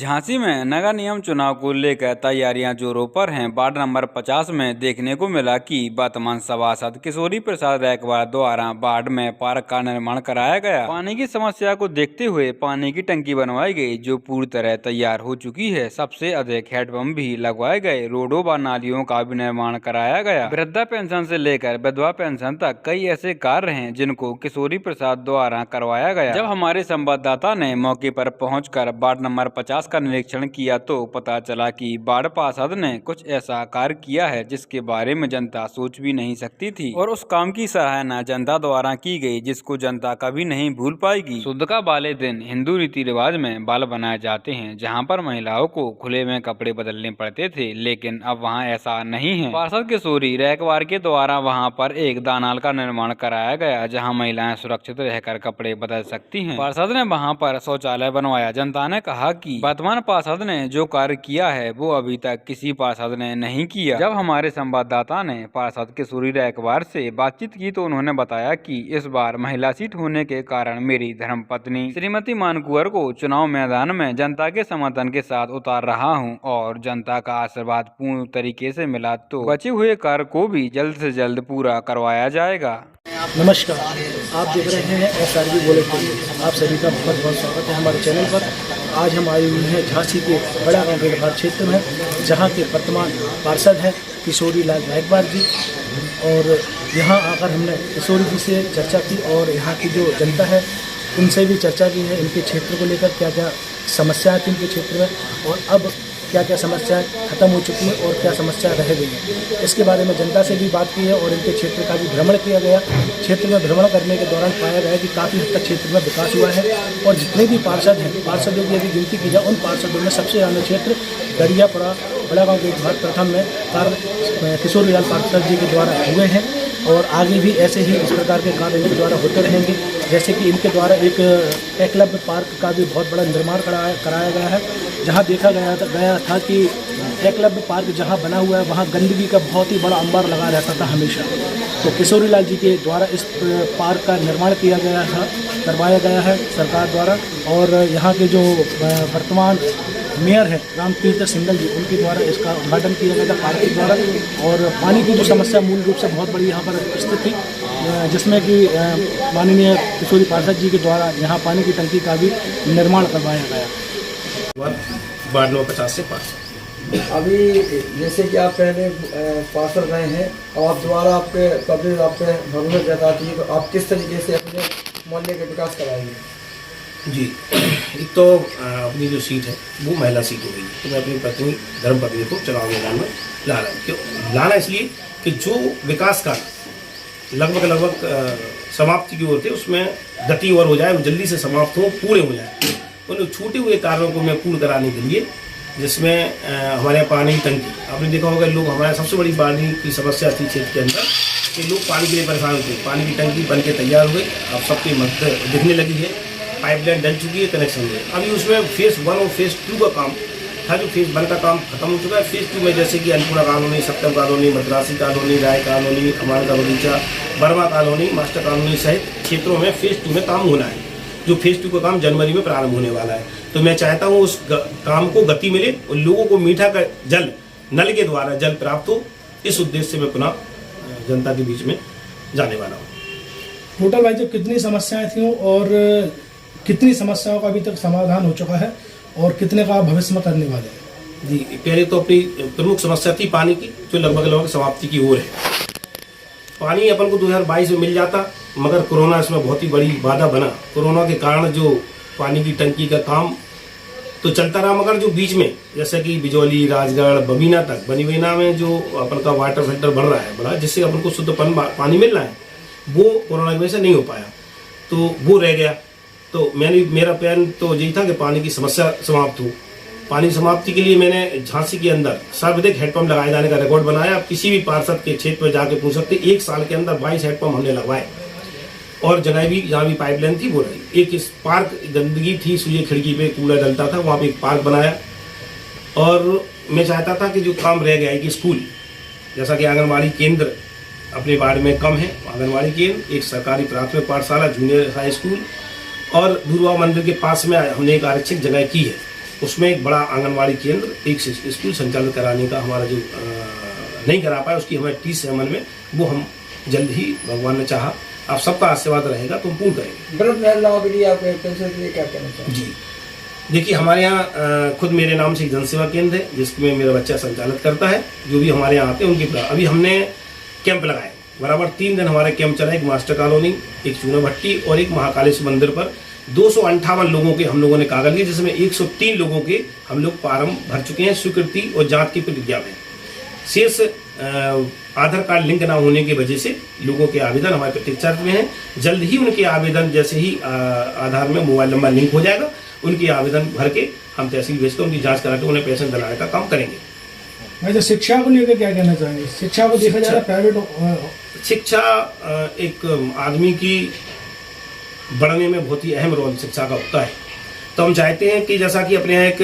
झांसी में नगर निगम चुनाव को लेकर तैयारियां जोरों पर हैं। वार्ड नंबर 50 में देखने को मिला कि वर्तमान सभासद किशोरी प्रसाद रैकवार द्वारा वार्ड में पार्क का निर्माण कराया गया। पानी की समस्या को देखते हुए पानी की टंकी बनवाई गई, जो पूरी तरह तैयार हो चुकी है। सबसे अधिक हैंडपंप भी लगवाए गए। रोडों व नालियों का भी निर्माण कराया गया। वृद्धा पेंशन से लेकर विधवा पेंशन तक कई ऐसे कार्य हैं जिनको किशोरी प्रसाद द्वारा करवाया गया। जब हमारे संवाददाता ने मौके पर पहुंचकर वार्ड नंबर 50 का निरीक्षण किया तो पता चला कि वार्ड पार्षद ने कुछ ऐसा कार्य किया है जिसके बारे में जनता सोच भी नहीं सकती थी, और उस काम की सराहना जनता द्वारा की गई जिसको जनता कभी नहीं भूल पाएगी। शुद्धका वाले दिन हिंदू रीति रिवाज में बाल बनाए जाते हैं, जहां पर महिलाओं को खुले में कपड़े बदलने पड़ते थे, लेकिन अब वहां ऐसा नहीं है। पार्षद किशोरी रैकवार के द्वारा वहां पर एक दानाल का निर्माण कराया गया, जहां महिलाएं सुरक्षित रहकर कपड़े बदल सकती हैं। पार्षद ने वहां पर शौचालय बनवाया। जनता ने कहा कि वर्तमान पार्षद ने जो कार्य किया है वो अभी तक किसी पार्षद ने नहीं किया। जब हमारे संवाददाता ने पार्षद किशोरी रैकवार से बातचीत की तो उन्होंने बताया कि इस बार महिला सीट होने के कारण मेरी धर्मपत्नी श्रीमती मानकुवर को चुनाव मैदान में जनता के समर्थन के साथ उतार रहा हूं, और जनता का आशीर्वाद पूर्ण तरीके से मिला तो बचे हुए कार्य को भी जल्द से जल्द पूरा करवाया जाएगा। नमस्कार, आप देख रहे हैं SRB बुलेटिन। आप सभी का बहुत बहुत स्वागत है हमारे चैनल पर। आज हम आए हुए हैं झांसी के बड़ा गांव भेड़भाड़ क्षेत्र में, जहां के वर्तमान पार्षद हैं किशोरी लाल रैकवार जी, और यहां आकर हमने किशोरी जी से चर्चा की और यहाँ की जो जनता है उनसे भी चर्चा की है। इनके क्षेत्र को लेकर क्या क्या समस्याएँ थी इनके क्षेत्र में, और अब क्या क्या समस्याएं खत्म हो चुकी हैं और क्या समस्या रह गई हैं, इसके बारे में जनता से भी बात की है और इनके क्षेत्र का भी भ्रमण किया गया। क्षेत्र में भ्रमण करने के दौरान पाया गया कि काफ़ी हद तक क्षेत्र में विकास हुआ है, और जितने भी पार्षद हैं, पार्षदों की यदि गिनती की जाए, उन पार्षदों में सबसे ज़्यादा क्षेत्र दरियापुरा बड़ा गाँव भेड़भाड़ प्रथम में कार्य किशोरी लाल पार्षद जी के द्वारा हुए हैं, और आगे भी ऐसे ही इस प्रकार के कार्य इनके द्वारा होते रहेंगे। जैसे कि इनके द्वारा एक एकलव्य पार्क का भी बहुत बड़ा निर्माण कराया गया है, जहां देखा गया था कि एकलव्य पार्क जहां बना हुआ है वहां गंदगी का बहुत ही बड़ा अंबार लगा रहता था हमेशा। तो किशोरी लाल जी के द्वारा इस पार्क का निर्माण करवाया गया है सरकार द्वारा, और यहाँ के जो वर्तमान मेयर है रामतीर्थ सिंगल जी, उनके द्वारा इसका उद्घाटन किया गया था पार्क के द्वारा। और पानी की जो समस्या मूल रूप से बहुत बड़ी यहाँ पर स्थित थी, जिसमें कि माननीय किशोरी पार्षद जी के द्वारा यहाँ पानी की टंकी का भी निर्माण करवाया गया। वार्ड नंबर 50 से पास। अभी जैसे कि आप पहले पार्षद रहे हैं और आप दोबारा आपके पब्लिक आप पे भरोसा जताती है, तो आप किस तरीके से अपने मोहल्ले का विकास कराएंगे? जी, एक तो अपनी जो सीट है वो महिला सीट हो गई, तो मैं अपनी पत्नी धर्मपत्नी को चुनाव मैदान में ला रहा हूँ। क्यों लाना? इसलिए कि जो विकास का लगभग समाप्ति की ओर थे उसमें गति और हो जाए, वो जल्दी से समाप्त हो, पूरे हो जाए। उन छूटे हुए कार्यों को मैं पूर्ण कराने के लिए, जिसमें हमारे यहाँ पानी की टंकी, आपने देखा होगा लोग, हमारे सबसे बड़ी पानी की समस्या थी क्षेत्र के अंदर कि लोग पानी के लिए परेशान थे। पानी की टंकी बन के तैयार हुई, अब सबके मध्य दिखने लगी है, पाइपलाइन डल चुकी है, कनेक्शन हुए। अभी उसमें फेज़ 1 और फेज़ 2 का काम था, जो फेज़ 1 का काम खत्म हो चुका है। फेज़ 2 में जैसे कि अन्नपूर्णा कॉलोनी, सप्तम कॉलोनी, मद्रासी कॉलोनी, राय कॉलोनी, अमान का बगीचा, बर्मा कॉलोनी, मास्टर कॉलोनी सहित क्षेत्रों में फेज़ 2 में काम होना है, जो फेज़ 2 का काम जनवरी में प्रारंभ होने वाला है। तो मैं चाहता हूँ उस काम को गति मिले और लोगों को मीठा का जल नल के द्वारा जल प्राप्त हो, इस उद्देश्य से मैं पुनः जनता के बीच में जाने वाला हूँ। टोटल वाइज कितनी समस्याएं थी और कितनी समस्याओं का अभी तक समाधान हो चुका है और कितने का आप भविष्य में करने वाले हैं? जी, पहले तो अपनी प्रमुख समस्या थी पानी की, जो लगभग समाप्ति की ओर है। पानी अपन को 2022 में मिल जाता, मगर कोरोना इसमें बहुत ही बड़ी बाधा बना। कोरोना के कारण जो पानी की टंकी का काम तो चलता रहा, मगर जो बीच में जैसे कि बिजौली, राजगढ़, बबीना तक, बनीवेना में जो अपन का वाटर फिल्टर बढ़ रहा है, जिससे अपन को शुद्ध पानी मिल रहा है, वो कोरोना की वजह से नहीं हो पाया, तो वो रह गया। तो मेरा प्लान तो यही था कि पानी की समस्या समाप्त हो। पानी समाप्ति के लिए मैंने झांसी के अंदर सर्वाधिक हैंडपंप लगाए जाने का रिकॉर्ड बनाया। आप किसी भी पार्षद के क्षेत्र में जाके पूछ सकते, 1 साल के अंदर 22 हैंडपंप हमने लगवाए, और जगह भी जहाँ भी पाइपलाइन थी वो रही। एक इस पार्क गंदगी थी, सूर्य खिड़की पे कूड़ा डलता था, वहाँ पे एक पार्क बनाया। और मैं चाहता था कि जो काम रह गया है कि स्कूल, जैसा कि आंगनबाड़ी केंद्र अपने वार्ड में कम है, आंगनबाड़ी केंद्र, एक सरकारी प्राथमिक पाठशाला, जूनियर हाई स्कूल, और दुर्वा मंदिर के पास में हमने एक आरक्षित जगह की है, उसमें एक बड़ा आंगनवाड़ी केंद्र, एक स्कूल संचालित कराने का हमारा जो नहीं करा पाया, उसकी हमें 30 अमल में वो हम जल्द ही, भगवान ने चाहा, आप सबका आशीर्वाद रहेगा तो हम पूर्ण करेंगे। वृद्ध महिलाओं के लिए आप पेंशन के लिए क्या कहना चाहेंगे? जी देखिए, हमारे यहाँ खुद मेरे नाम से एक जनसेवा केंद्र है जिसमें मेरा बच्चा संचालित करता है। जो भी हमारे यहाँ आते हैं उनकी अभी हमने कैंप लगाए, बराबर 3 दिन हमारे कैंप चला। एक मास्टर कॉलोनी, एक चूना भट्टी और एक महाकालेश्वर मंदिर पर 258 लोगों के हम लोगों ने कागज लिए, जिसमें 103 लोगों के हम लोग फार्म भर चुके हैं, स्वीकृति और जांच की प्रक्रिया में। शेष आधार कार्ड लिंक ना होने की वजह से लोगों के आवेदन हमारे प्रतीक्षा में हैं। जल्द ही उनके आवेदन, जैसे ही आधार में मोबाइल नंबर लिंक हो जाएगा, उनकी आवेदन भर के हम तहसील भेज कर उनकी जांच करा के उन्हें पेंशन दिलाने का काम करेंगे। वैसे शिक्षा को लेकर क्या कहना चाहेंगे? शिक्षा को देखा जाए प्राइवेट शिक्षा एक आदमी की बढ़ने में बहुत ही अहम रोल शिक्षा का होता है। तो हम चाहते हैं कि जैसा कि अपने यहाँ एक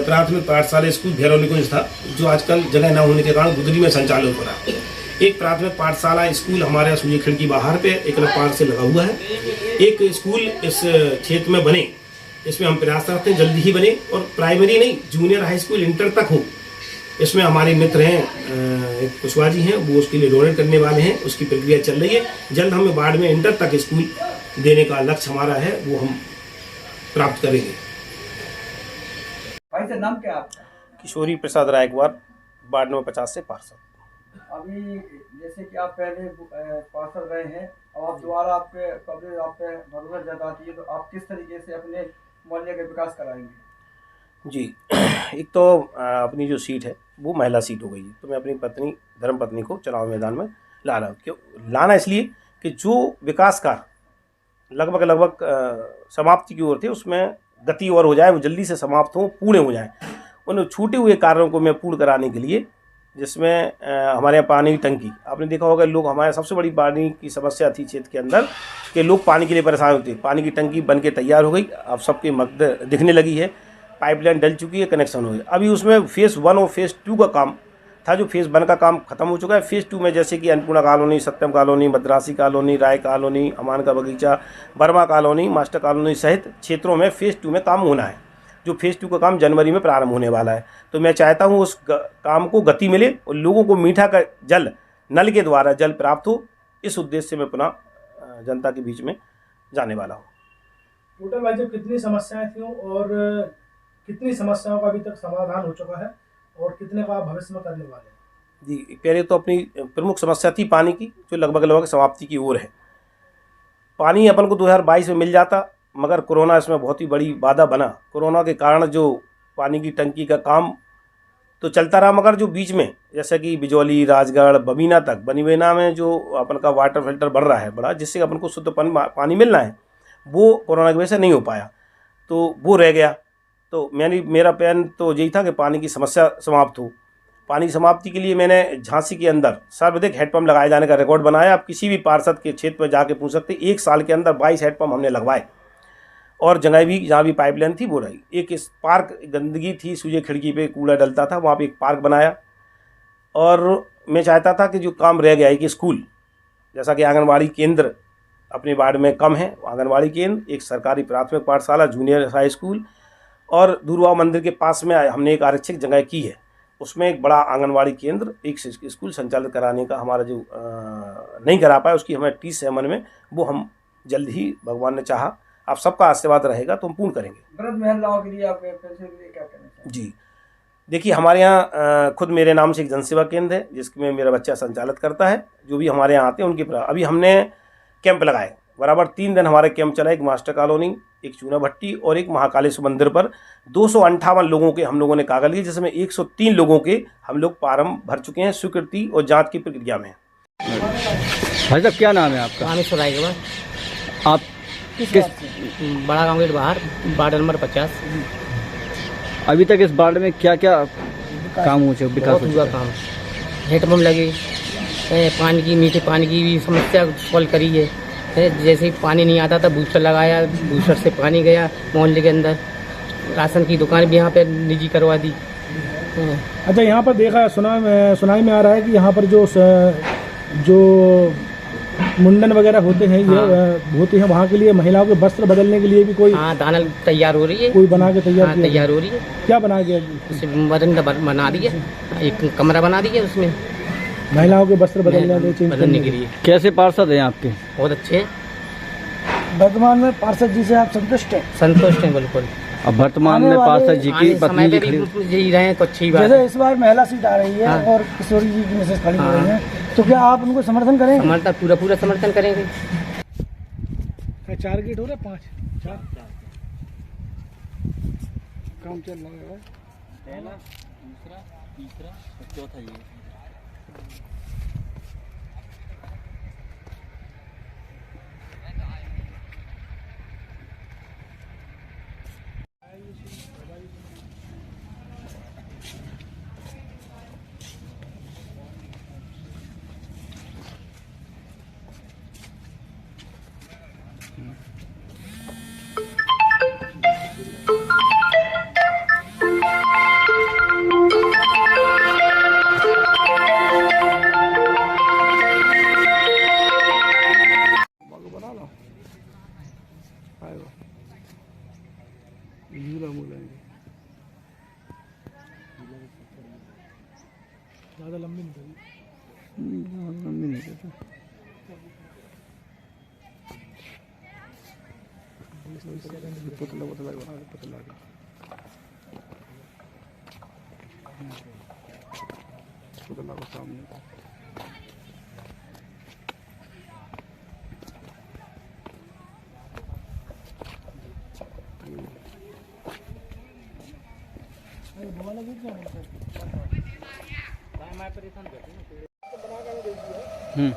प्राथमिक पाठशाला स्कूल भैरव निकुंज था, जो आजकल जगह न होने के कारण गुदरी में संचालित हो रहा है। एक प्राथमिक पाठशाला स्कूल हमारे यहाँ सूर्य खिड़की बाहर पे एकलव्य पार्क से लगा हुआ है। एक स्कूल इस क्षेत्र में बने, इसमें हम प्रयास करते हैं जल्दी ही बने, और प्राइमरी नहीं, जूनियर हाई स्कूल इंटर तक हो। इसमें हमारे मित्र हैं एक कुशवाहा जी हैं, वो उसके लिए डोनेट करने वाले हैं, उसकी प्रक्रिया चल रही है। जल्द हमें बाढ़ में इंटर तक स्कूल देने का लक्ष्य हमारा है, वो हम प्राप्त करेंगे। भाई से नाम क्या आपका? किशोरी प्रसाद रायकवार, वार्ड नंबर 50 से पार्षद। अभी जैसे कि आप पहले पार्षद रहे हैं, अब आप दोबारा आपके पब्लिक आप पे भरोसा जताती है, तो आप किस तरीके से अपने मोहल्ले का विकास कराएंगे? जी एक तो अपनी जो सीट है वो महिला सीट हो गई है, तो मैं अपनी पत्नी, धर्म पत्नी को चुनाव मैदान में ला रहा हूँ। क्यों लाना? इसलिए कि जो विकास कार्य लगभग समाप्ति की ओर थे, उसमें गति और हो जाए, वो जल्दी से समाप्त हो, पूर्ण हो जाए। उन छूटे हुए कार्यों को मैं पूर्ण कराने के लिए, जिसमें हमारे यहाँ पानी की टंकी, आपने देखा होगा, लोग, हमारे सबसे बड़ी पानी की समस्या थी क्षेत्र के अंदर कि लोग पानी के लिए परेशान होते। पानी की टंकी बन के तैयार हो गई, अब सबके मकद दिखने लगी है, पाइपलाइन डल चुकी है, कनेक्शन हो गया। अभी उसमें फेज़ 1 और फेज़ 2 का काम था, जो फेज़ 1 का काम खत्म हो चुका है। फेज़ 2 में जैसे कि अन्नपूर्णा कॉलोनी, सत्यम कॉलोनी, मद्रासी कॉलोनी, राय कॉलोनी, अमान का बगीचा, वर्मा कॉलोनी, मास्टर कॉलोनी सहित क्षेत्रों में फेज़ 2 में काम होना है, जो फेज़ 2 का काम जनवरी में प्रारंभ होने वाला है। तो मैं चाहता हूँ उस काम को गति मिले और लोगों को मीठा का जल, नल के द्वारा जल प्राप्त हो। इस उद्देश्य से मैं पुनः जनता के बीच में जाने वाला हूँ। टोटल भाई जब कितनी समस्याएं थी और कितनी समस्याओं का अभी तक समाधान हो चुका है और कितने का आप भविष्य में करने वाले हैं? जी, पहले तो अपनी प्रमुख समस्या थी पानी की, जो लगभग समाप्ति की ओर है। पानी अपन को 2022 में मिल जाता, मगर कोरोना इसमें बहुत ही बड़ी बाधा बना। कोरोना के कारण जो पानी की टंकी का काम तो चलता रहा, मगर जो बीच में जैसे कि बिजौली, राजगढ़, बबीना तक, बनीवेना में जो अपन का वाटर फिल्टर बढ़ रहा है बड़ा, जिससे अपन को शुद्ध पानी मिलना है, वो कोरोना की वजह से नहीं हो पाया, तो वो रह गया। तो मेरा प्लान तो यही था कि पानी की समस्या समाप्त हो। पानी समाप्ति के लिए मैंने झांसी के अंदर सर्वाधिक हेडपम्प लगाए जाने का रिकॉर्ड बनाया। आप किसी भी पार्षद के क्षेत्र में जाके पूछ सकते, 1 साल के अंदर 22 हेडपम्प हमने लगवाए, और जगह भी जहाँ भी पाइपलाइन थी वो रही। एक इस पार्क, गंदगी थी, सूर्य खिड़की पे कूड़ा डलता था, वहाँ पे एक पार्क बनाया। और मैं चाहता था कि जो काम रह गया, एक स्कूल, जैसा कि आंगनबाड़ी केंद्र अपने वार्ड में कम है, आंगनबाड़ी केंद्र, एक सरकारी प्राथमिक पाठशाला, जूनियर हाई स्कूल, और दूरवा मंदिर के पास में हमने एक आरक्षित जगह की है, उसमें एक बड़ा आंगनबाड़ी केंद्र, एक स्कूल संचालित कराने का हमारा जो नहीं करा पाया, उसकी हमें 30 अमल में, वो हम जल्द ही, भगवान ने चाहा, आप सबका आशीर्वाद रहेगा तो हम पूर्ण करेंगे। वृद्ध महिलाओं के लिए आप पेंशन के लिए क्या कहना चाहेंगे? जी देखिए, हमारे यहाँ खुद मेरे नाम से एक जनसेवा केंद्र है जिसमें मेरा बच्चा संचालित करता है। जो भी हमारे यहाँ आते हैं उनकी अभी हमने कैंप लगाए, बराबर 3 दिन हमारे कैंप चला। एक मास्टर कॉलोनी, एक चूना भट्टी और एक महाकालेश्वर मंदिर पर 258 लोगों के हम लोगों ने कागज लिए, जिसमें 103 लोगों के हम लोग फार्म भर चुके हैं, स्वीकृति और जांच की प्रक्रिया में। भाई साहब क्या नाम है आपका? रामेश्वर रायगढ़, आप किस बड़ा गाँव गेट बाहर, वार्ड नंबर 50। अभी तक इस वार्ड में क्या क्या काम हो चुका, विकास बहुत हो हुआ चुका है? काम, हेडपम्प लगे, पानी की, मीठे पानी की भी समस्या सॉल्व करी है। जैसे ही पानी नहीं आता था, बूस्टर लगाया, बूस्टर से पानी गया मोहल्ले के अंदर। राशन की दुकान भी यहाँ पे निजी करवा दी। अच्छा, यहाँ पर देखा, सुनाई में आ रहा है कि यहाँ पर जो मुंडन वगैरह होते हैं, ये होते हैं, वहाँ के लिए महिलाओं के वस्त्र बदलने के लिए भी कोई हाँ, दानल तैयार हो रही है। कोई बना के तैयार हाँ, किया तैयार हो रही है। क्या बना के उसमें बरंडा बना दिया, एक कमरा बना दिया उसमें महिलाओं के वस्त्र बदलने बदलने के लिए। कैसे पार्षद हैं आपके? बहुत अच्छे हैं, वर्तमान में पार्षद जी से आप संतुष्ट हैं? संतुष्ट हैं बिल्कुल। अब वर्तमान में पार्षद जी की आने पत्नी समय जी पे खड़ी भी यही रहे तो अच्छी बात जैसे है। इस बार महिला सीट आ रही है हाँ। और किशोरी जी की मिसेस खड़ी हो हाँ। रही है, तो क्या आप उनको समर्थन करेंगे? समर्थन पूरा समर्थन करेंगे। 4 गेट हो रहे, 5 4 काम चल रहा है। पहला, दूसरा, तीसरा, चौथा ये। ज़्यादा लंबी नहीं करी। लंबी नहीं करता। पुतला पुतला बना दे, पुतला का। पुतला को सामने का। हम्म।